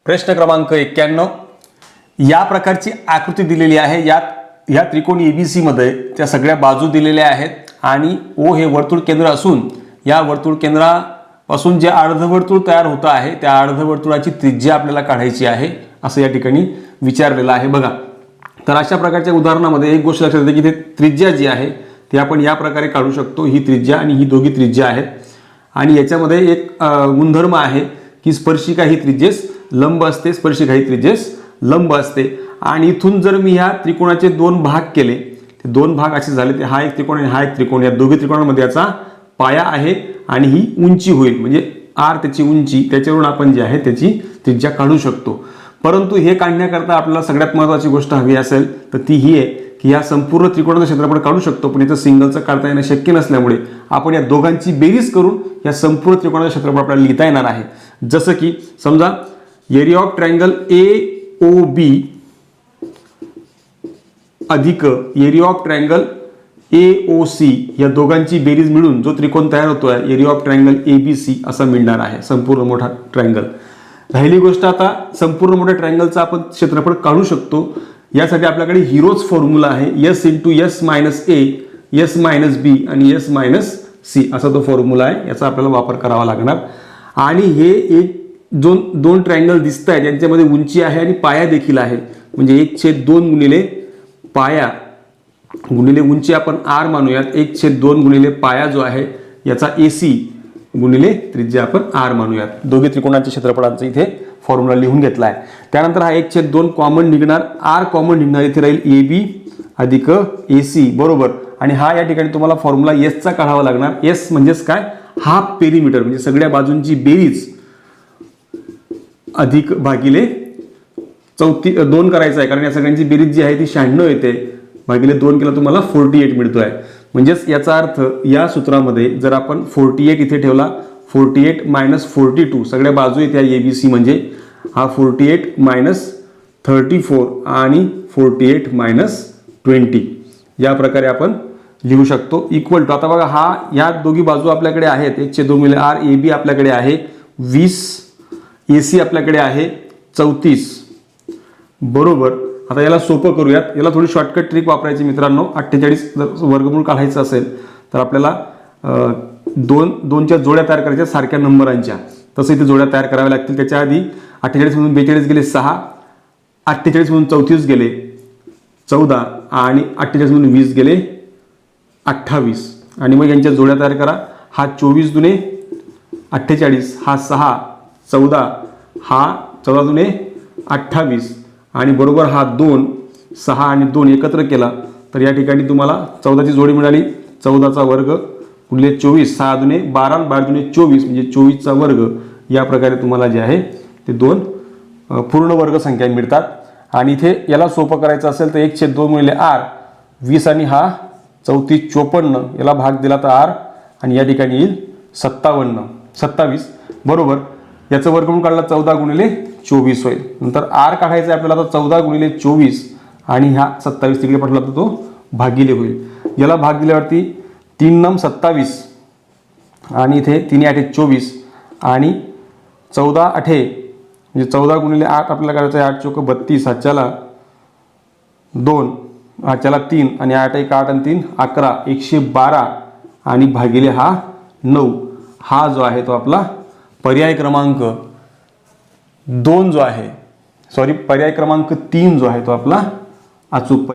प्रश्न क्रमांक 91. या प्रकारची आकृती दिलेली आहे. यात या त्रिकोणी एबीसी मध्ये त्या सगळ्या बाजू दिलेल्या आहेत आणि ओ हे वर्तुळ केंद्र असून या वर्तुळ केंद्रापासून जे अर्धवर्तुळ तयार होत आहे त्या अर्धवर्तुळाची त्रिज्या आपल्याला काढायची आहे असं या ठिकाणी विचारलेलं आहे. बघा, तर अशा प्रकारच्या उदाहरणामध्ये एक गोष्ट लक्षात येते की ते त्रिज्या जी आहे ती आपण या प्रकारे काढू शकतो. ही त्रिज्या आणि ही दोघी त्रिज्या आहेत आणि याच्यामध्ये एक गुणधर्म आहे की स्पर्शिका ही त्रिज्येस लंब असते, स्पर्शिका ही त्रिज्येस लंब असते. आणि इथून जर मी ह्या त्रिकोणाचे दोन भाग केले, ते दोन भाग असे झाले, ते हा एक त्रिकोण आणि हा एक त्रिकोण, या दोघी त्रिकोणांमध्ये याचा पाया आहे आणि ही उंची होईल, म्हणजे आर त्याची उंची, त्याच्यावरून आपण जे आहे त्याची त्रिज्या काढू शकतो. परंतु हे काढण्याकरता आपल्याला सगळ्यात महत्त्वाची गोष्ट हवी असेल तर ती ही आहे की या संपूर्ण त्रिकोणाचं क्षेत्रफळ काढू शकतो, पण याचं सिंगलचं काढता येणं शक्य नसल्यामुळे आपण या दोघांची बेरीज करून या संपूर्ण त्रिकोणाचं क्षेत्रफळ आपल्याला लिहिता येणार आहे. जसं की समजा एरिया ऑफ ट्रायंगल AOB अधिक एरिया ऑफ ट्रायंगल AOC या दोघांची बेरीज मिळून जो त्रिकोण तयार होतोय एरिया ऑफ ट्रायंगल ABC असा मिळणार आहे, संपूर्ण मोठा ट्रायंगल. राहिली गोष्ट आता संपूर्ण मोठ्या ट्रायंगलचा आपण क्षेत्रफळ काढू शकतो. यासाठी आपल्याकडे हिरोज फॉर्म्युला आहे, S × S - A, S - B आणि S - C असा तो फॉर्म्युला आहे. याचा आपल्याला वापर करावा लागणार. आणि हे एक दोन ट्रायंगल दिसत आहेत यांच्यामध्ये उंची आहे आणि पाया देखील आहे, म्हणजे 1/2 गुणिले पाया गुणिले उंची आपण R मानूयात, 1/2 गुणिले पाया जो आहे याचा AC गुणिले त्रिज्या आपण R मानूयात. दोघे त्रिकोणाच्या क्षेत्रफळांचा इथे फॉर्म्युला लिहून घेतला आहे. त्यानंतर हा 1/2 कॉमन निघणार, R कॉमन निघणार, इथे राहील AB अधिक AC बरोबर. आणि हा या ठिकाणी तुम्हाला फॉर्म्युला S चा काढावा लागणार. S म्हणजेच काय, हाफ पेरीमीटर, म्हणजे सगळ्या बाजूंची बेरीज अधिक भागिले 2 करायचं आहे, कारण या सगळ्यांची बेरीज जी आहे ती 96 येते, भागिले 2 केला तुम्हाला 48 मिळतो आहे. म्हणजेच याचा अर्थ या सूत्रामध्ये जर आपण 48 इथे ठेवला, 48 - 42 सगळ्या बाजू येत्या ABC, म्हणजे हा 48 - 34 आणि 48 - 20 या प्रकारे आपण लिहू शकतो. इक्वल टू, आता बघा हा या दोघी बाजू आपल्याकडे आहेत, 1/2 गुणिले R, AB आपल्याकडे आहे 20, AC आपल्याकडे आहे 34 बरोबर. आता याला सोपं करूयात, याला थोडी शॉर्टकट ट्रिक वापरायची मित्रांनो. 48 वर्गमूळ काढायचं असेल तर आपल्याला दोनच्या जोड्या तयार करायच्या सारख्या नंबरांच्या, तसं इथे जोड्या तयार कराव्या लागतील. त्याच्या आधी 48 मधून 42 गेले 6, 48 मधून 34 गेले 14 आणि 48 मधून 20 गेले 28 आणि मग यांच्या जोड्या तयार करा. हा 24 दुने 48, हा 6, 14, हा 14 दुने 28 आणि बरोबर हा 2, 6 आणि 2 एकत्र केला तर या ठिकाणी तुम्हाला 14ची जोडी मिळाली. 14चा वर्ग गुणिले 24, 6 दुने 12 आणि 12 दुने 24 म्हणजे 24चा वर्ग. या प्रकारे तुम्हाला जे आहे ते 2 पूर्ण वर्ग संख्या मिळतात. आणि इथे याला सोपं करायचं असेल तर 1/2 गुणिले R 20 आणि हा 34 54, याला भाग दिला तर R आणि या ठिकाणी येईल 27 बरोबर. याचं वर्गमूळ काढला 14 गुणिले 24 होईल. नंतर R काढायचं आहे आपल्याला, तर 14 गुणिले 24 आणि ह्या 27 तिकडे पाठवला तर तो भागिले होईल. याला भाग दिल्यावरती 3 9 27 आणि इथे 3 8 24 आणि 14 8 म्हणजे 14 गुणिले 8 आपल्याला करायचं आहे 8 चोक 32, हाच्याला 2, हाच्याला 3 आणि 8 1 8 आणि 3 11, 112 आणि भागिले हा 9. हा जो आहे तो आपला पर्याय क्रमांक 2 जो आहे, पर्याय क्रमांक 3 जो आहे तो आपला अचूक